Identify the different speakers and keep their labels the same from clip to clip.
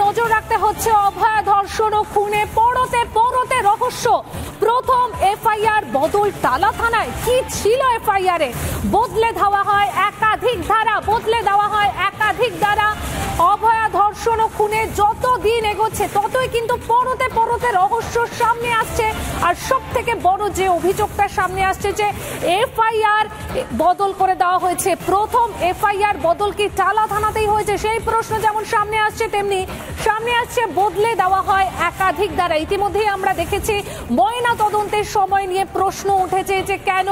Speaker 1: নজর রাখতে হচ্ছে অভয়া ধর্ষণ ও খুনে পরতে পরতে রহস্য। প্রথম এফআইআর বদল টালা থানায়। কি ছিল এফআইআর এ? বদলে দেওয়া হয় একাধিক ধারা। অভয়া ধর্ষণ ও খুনে যত দিন এগোচ্ছে ততই কিন্তু পরতে পরতে রহস্য সামনে আসছে। আর সব থেকে বড় যে অভিযোগটা সামনে আসছে যে এফআইআর বদল করে দেওয়া হয়েছে। প্রথম এফআইআর বদল কি টালা থানাতেই হয়েছে? সেই প্রশ্ন যেমন সামনে আসছে তেমনি সামনে আসছে বদলে দেওয়া হয় একাধিক ধারা। ইতিমধ্যেই আমরা দেখেছি ময়না তদন্তের সময় নিয়ে প্রশ্ন উঠেছে যে কেন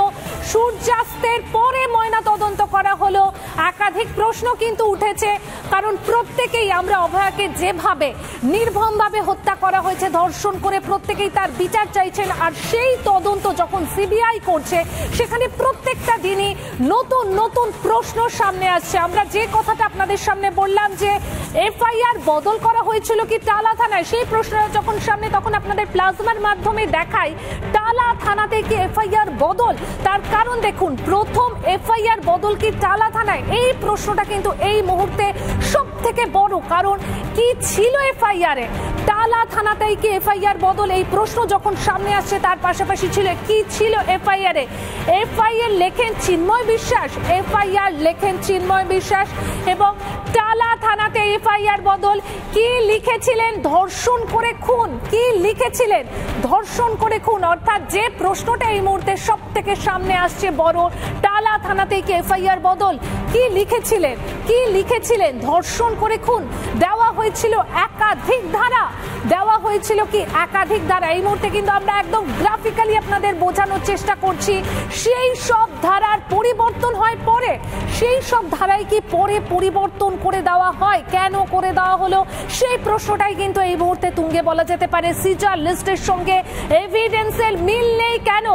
Speaker 1: সূর্যাস্তের পরে ময়না তদন্ত করা হলো। একাধিক প্রশ্ন কিন্তু উঠেছে, কারণ প্রত্যেকেই আমরা অভয়াকে যেভাবে নির্মমভাবে হত্যা করা হয়েছে ধর্ষণ করে প্রত্যেকেই তার বিচার চাইছেন। আর সেই তদন্ত যখন সিবিআই করছে সেখানে প্রত্যেকটা দিনই নতুন নতুন প্রশ্ন সামনে আসছে। আমরা যে কথাটা আপনাদের সামনে বললাম যে এফআইআর বদল করা হয়েছিল কি টালা থানায়, সেই প্রশ্নটা যখন সামনে তখন আপনাদের প্লাজমার মাধ্যমে দেখাই টালা থানাতে কি এফআইআর বদল। তার কারণ দেখুন, প্রথম এফআইআর বদল কি টালা থানায়, এই প্রশ্নটা কিন্তু এই মুহূর্তে সব থেকে বড়। কারণ কি ছিল এফআইআর এ? টালা থানাতেই কি এফআইআর বদল, এই প্রশ্ন যখন সামনে আসছে তার পাশাপাশি ছিল কি ছিল এফআইআর এ। এফআইআর লেখেন চিন্ময় বিশ্বাস এবং টালা থানাতে এফআইআর বদল। কি লিখেছিলেন? ধর্ষণ করে খুন। অর্থাৎ যে প্রশ্নটা এই মুহূর্তে সব থেকে সামনে আসছে বড়, টালা থানাতে কি এফআইআর বদল। কি লিখেছিলেন? ধর্ষণ করে খুন। দেওয়া হয়েছিল একাধিক ধারা। এই মুহূর্তে কিন্তু আমরা একদম গ্রাফিক্যালি আপনাদের বোঝানোর চেষ্টা করছি। সেই সব ধারার পরিবর্তন হয় পরে। সেই সব ধারায় কি পরে পরিবর্তন করে দেওয়া হয়? কেন করে দেওয়া হলো সেই প্রশ্নটাই কিন্তু এই মুহূর্তে তুঙ্গে বলা যেতে পারে। সিজার লিস্টের সঙ্গে এভিডেন্সের মিল নেই কেন?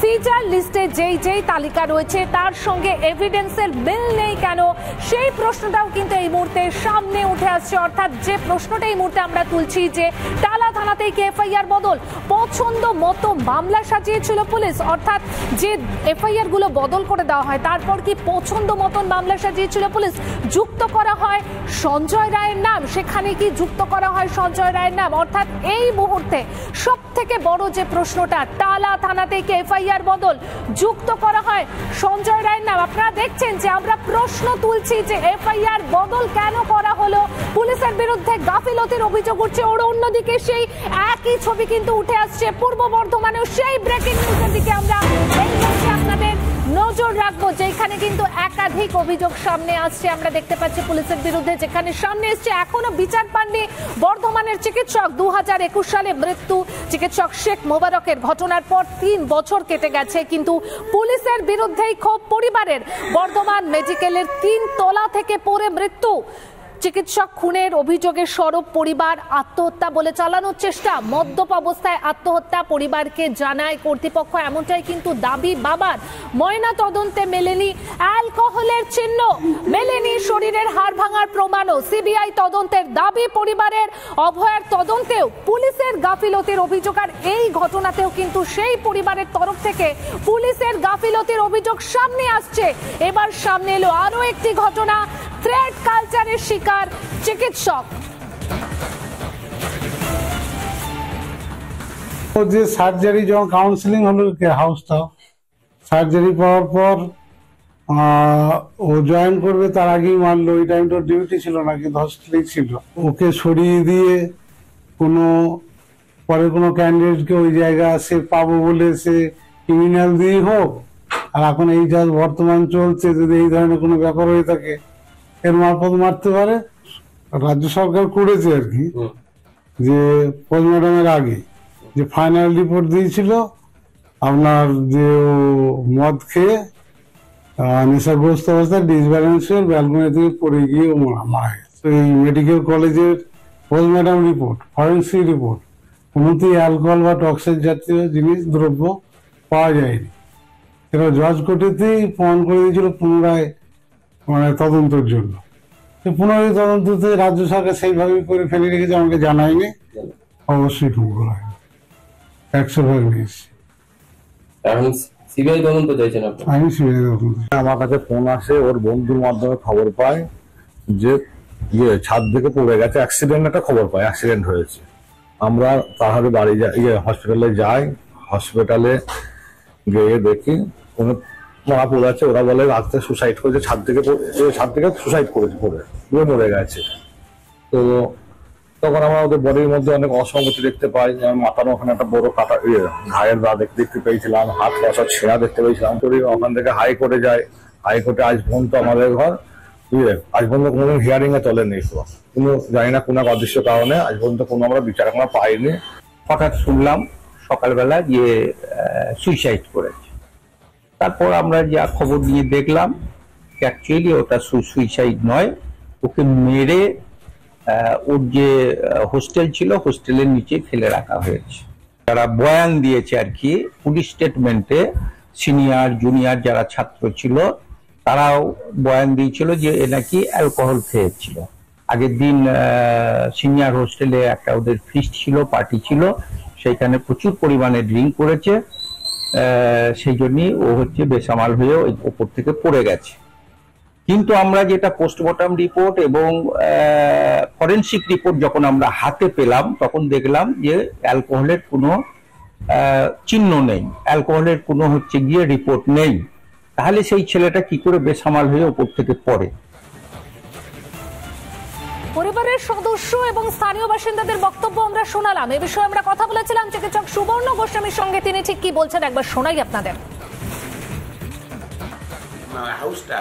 Speaker 1: সিজার লিস্টে যেই তালিকা রয়েছে তার সঙ্গে এভিডেন্সের মিল নেই কেন? সেই প্রশ্নটাও কিন্তু এই মুহূর্তে সামনে উঠে আসছে। অর্থাৎ যে প্রশ্নটা এই মুহূর্তে আমরা তুলছি যে টালা থানাতে কি এফআইআর বদল, পছন্দ মতো মামলা সাজিয়েছিল পুলিশ। অর্থাৎ যে এফআইআর গুলো বদল করে দেওয়া হয় তারপর কি পছন্দ মতন মামলা সাজিয়েছিল পুলিশ। যুক্ত করা হয় সঞ্জয় রায়ের নাম, সেখানে কি যুক্ত করা হয় সঞ্জয় রায়ের নাম। অর্থাৎ এই মুহূর্তে সব থেকে বড় যে প্রশ্নটা, টালা থানাতে কি এফআইআর বদল, যুক্ত করা হয় সঞ্জয় রায়ের নাম। আপনারা দেখছেন যে আমরা প্রশ্ন তুলছি যে এফআইআর বদল কেন করা হলো, পুলিশের বিরুদ্ধে গাফিলতির অভিযোগ উঠছে। ওর অন্যদিকে সেই একই ছবি কিন্তু উঠে আসছে পূর্ব বর্ধমানেও। সেই ব্রেকিং নিউজের দিকে আমরা এই মুহূর্তে আপনাদের নজর রাখবো, যেখানে কিন্তু একাধিক অভিযোগ সামনে আসছে। আমরা দেখতে পাচ্ছি পুলিশের বিরুদ্ধে, যেখানে সামনে এসছে এখনো বিচার পাননি বর্ধমানের চিকিৎসক। 2021 সালে মৃত্যু চিকিৎসক শেখ মোবারকের। ঘটনার পর 3 বছর কেটে গেছে, কিন্তু পুলিশের বিরুদ্ধেই ক্ষোভ পরিবারের। বর্ধমান মেডিকেলের 3 তলা থেকে পড়ে মৃত্যু চিকিৎসক খুনের অভিযোগে সরব পরিবার। আত্মহত্যা বলে চালানোর চেষ্টা, মদ্যপ অবস্থায় আত্মহত্যা পরিবারকে জানায় কর্তৃপক্ষ, এমনটাই কিন্তু দাবি বাবার। ময়না তদন্তে মেলেনি অ্যালকোহলের চিহ্ন, মেলেনি শরীরের হাড় ভাঙার প্রমাণও। সিবিআই তদন্তের দাবি পরিবারের। অভয়ার তদন্তেও পুলিশের গাফিলতির অভিযোগ। আর এই ঘটনাতেও কিন্তু সেই পরিবারের তরফ থেকে পুলিশের গাফিলতির অভিযোগ সামনে আসছে। এবার সামনে এলো আরো একটি ঘটনা, থ্রেড কালচারের শিকার চিকিৎসক।
Speaker 2: যে সার্জারি যখন কাউন্সিলিং হলো হাউসটা, সার্জারি পাওয়ার পর ও জয়েন করবে তার আগেই মারলো। ওই টাইমটা ডিউটি ছিল না, কিন্তু হসপিটালেই ছিল। ওকে সরিয়ে দিয়ে পরে কোনো ক্যান্ডিডেটকে ওই জায়গা সে পাবো বলে সে ক্রিমিনাল দিয়ে হোক। আর এখন এই যা বর্তমান চলছে, যদি এই ধরনের কোনো ব্যাপার হয়ে থাকে এর মারফত মারতে পারে। রাজ্য সরকার করেছে আর কি, যে পোস্টমর্টমের আগে যে ফাইনাল রিপোর্ট দিয়েছিল আপনার যে ও মদ খেয়ে নেশাগ্রস্ত অবস্থায় ডিসব্যালেন্সের ব্যালকনি থেকে পড়ে গিয়ে ও মারা গেছে। এই মেডিকেল কলেজের পোস্টমর্টম রিপোর্ট, ফরেন্সিক রিপোর্ট, কোনোতেই অ্যালকোহল বা টক্সিক জাতীয় দ্রব্য পাওয়া যায়নি। সেটা জজ কোর্টেতেই প্রমাণ করে দিয়েছিল পুনরায় তদন্তের জন্য। পুনরায় তদন্ততে রাজ্য সরকার সেইভাবেই করে ফেলে রেখেছে, আমাকে জানায়নি। অবশ্যই ফোন করা হয় 100 নিয়েছি।
Speaker 3: সিবিআই তদন্ত চাইছেন আপনি?
Speaker 2: আমি সিবিআই তদন্ত।
Speaker 4: আমার কাছে ফোন আসে, ওর বন্ধুর মাধ্যমে খবর পায় যে
Speaker 3: ছাদ থেকে পড়ে গেছে, অ্যাক্সিডেন্ট একটা খবর পাই, অ্যাক্সিডেন্ট হয়েছে। আমরা তাহলে বাড়ি হসপিটালে যাই, হসপিটালে গিয়ে দেখি কোনো মারা পড়ে আছে। ওরা বলে রাত্রে সুসাইড করেছে, ছাদ থেকে সুসাইড করেছে, পড়ে মরে গেছে। তো তখন আমরা ওদের বডির মধ্যে অনেক অসঙ্গতি দেখতে পাই, যেমন মাথার ওখানে একটা বড় কাটা ঘায়ের দা দেখতে পেয়েছিলাম, হাত পশা ছেঁড়া দেখতে পেয়েছিলাম। ওখান থেকে হাইকোর্টে যাই, হাইকোর্টে আজ পর্যন্ত আমাদের ঘর আজ পর্যন্ত কোনো হিয়ারিং এ চলেনি, কোনো জানি না কোনো অদৃশ্য কারণে আজ পর্যন্ত কোনো আমরা বিচার আমরা পাইনি।
Speaker 4: হঠাৎ শুনলাম সকালবেলা যে সুইসাইড করেছে। তারপর আমরা যা খবর নিয়ে দেখলাম অ্যাকচুয়ালি ওটা সুইসাইড নয়, ওকে মেরে ওর যে হোস্টেল ছিল হোস্টেলের নিচে ফেলে রাখা হয়েছে। যারা বয়ান দিয়েছে আর কি পুলিশ স্টেটমেন্টে, সিনিয়র জুনিয়র যারা ছাত্র ছিল তারাও বয়ান দিয়েছিল যে এ নাকি অ্যালকোহল খেয়েছিল। আগের দিন সিনিয়র হোস্টেলে একটা ওদের ফিস্ট ছিল, পার্টি ছিল, সেইখানে প্রচুর পরিমাণে ড্রিঙ্ক করেছে, সেই জন্যই ও হচ্ছে বেসামাল হয়ে ওই উপর থেকে পড়ে গেছে। কিন্তু আমরা যেটা পোস্টমর্টম রিপোর্ট এবং ফরেনসিক রিপোর্ট যখন আমরা হাতে পেলাম তখন দেখলাম যে অ্যালকোহলের কোনো চিহ্ন নেই, অ্যালকোহলের কোনো হচ্ছে গিয়ে রিপোর্ট নেই। তাহলে সেই ছেলেটা কি করে বেসামাল হয়ে উপর থেকে পড়ে?
Speaker 1: পরিবারের সদস্য এবং স্থানীয় বাসিন্দাদের বক্তব্য আমরা শোনালাম। এ বিষয়ে আমরা কথা বলেছিলাম চিকিৎসক সুবর্ণ গোস্বামীর সঙ্গে, তিনি ঠিক কি বলছেন একবার শোনাই আপনাদের।
Speaker 5: হাউসটা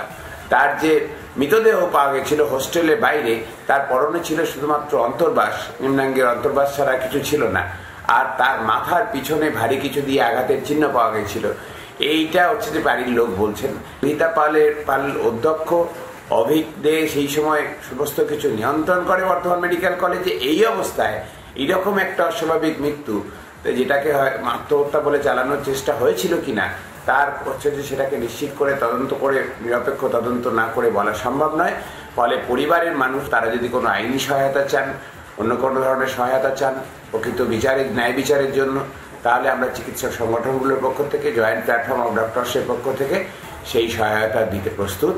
Speaker 5: তার যে মৃতদেহ পাওয়া গেছিল হোস্টেলের বাইরে, তার পরনে ছিল শুধুমাত্র অন্তর্বাস, নিম্নাঙ্গের অন্তর্বাস ছাড়া কিছু ছিল না। আর তার মাথার পিছনে ভারী কিছু দিয়ে আঘাতের চিহ্ন পাওয়া গেছিল। এইটা হচ্ছে যে বাড়ির লোক বলছেন। রীতা পাল অধ্যক্ষ অভিক দে সেই সময় সমস্ত কিছু নিয়ন্ত্রণ করে বর্ধমান মেডিকেল কলেজে। এই অবস্থায় এরকম একটা অস্বাভাবিক মৃত্যু, যেটাকে আত্মহত্যা বলে চালানোর চেষ্টা হয়েছিল কিনা তার হচ্ছে যে সেটাকে নিশ্চিত করে তদন্ত করে নিরপেক্ষ তদন্ত না করে বলা সম্ভব নয়। ফলে পরিবারের মানুষ তারা যদি কোনো আইনি সহায়তা চান, অন্য কোনো ধরনের সহায়তা চান প্রকৃত ন্যায় বিচারের জন্য, তাহলে আমরা চিকিৎসক সংগঠনগুলোর পক্ষ থেকে, জয়েন্ট প্ল্যাটফর্ম অফ ডক্টরসের পক্ষ থেকে সেই সহায়তা দিতে প্রস্তুত।